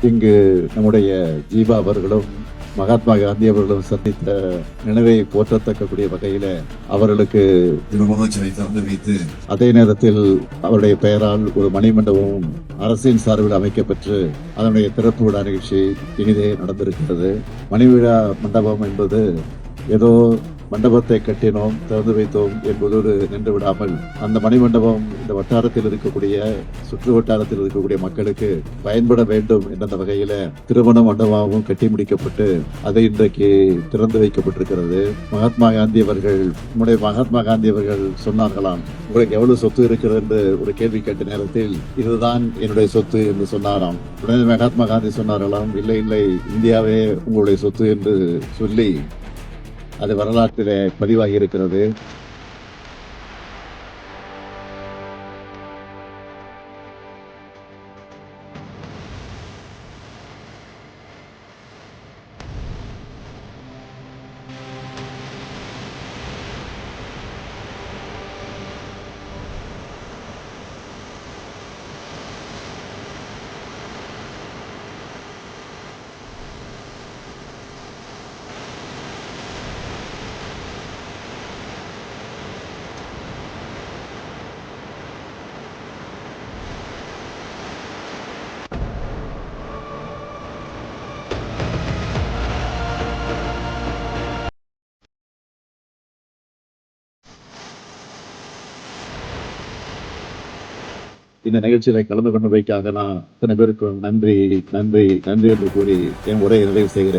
இங்கு நம்முடைய ஜீவா அவர்களும் மகாத்மா காந்தி அவர்களும் சந்தித்த நினைவை போற்றத்தக்கக்கூடிய வகையில அவர்களுக்கு திருமணச்சனை திறந்து வைத்து அதே நேரத்தில் அவருடைய பெயரால் ஒரு மணிமண்டபமும் அரசின் சார்பில் அமைக்கப்பெற்று அதனுடைய திறப்பு விழா நிகழ்ச்சி இனிதே நடந்திருக்கிறது. மணிவிழா மண்டபம் என்பது ஏதோ மண்டபத்தை கட்டினோம் திறந்து வைத்தோம் என்பதோடு நின்று விடாமல் அந்த மணிமண்டபம் இந்த வட்டாரத்தில் இருக்கக்கூடிய சுற்று வட்டாரத்தில் இருக்கக்கூடிய மக்களுக்கு பயன்பட வேண்டும் என்ற வகையில திருமண மண்டபமும் கட்டி முடிக்கப்பட்டு அது இன்றைக்கு திறந்து வைக்கப்பட்டிருக்கிறது. மகாத்மா காந்தி அவர்கள் மகாத்மா காந்தி அவர்கள் சொன்னார்களாம், உங்களுக்கு எவ்வளவு சொத்து இருக்கிறது என்று ஒரு கேள்வி கேட்ட நேரத்தில் இதுதான் என்னுடைய சொத்து என்று சொன்னாராம். உடனே மகாத்மா காந்தி சொன்னார்களாம், இல்லை இல்லை, இந்தியாவே உங்களுடைய சொத்து என்று சொல்லி அது வரலாற்றிலே பதிவாகி இருக்கிறது. இந்த நிகழ்ச்சியில கலந்து கொண்டமைக்காக நான் அத்தனை பேருக்கும் நன்றி நன்றி நன்றி என்று கூறி என் உரையை நிறைவு செய்கிறேன்.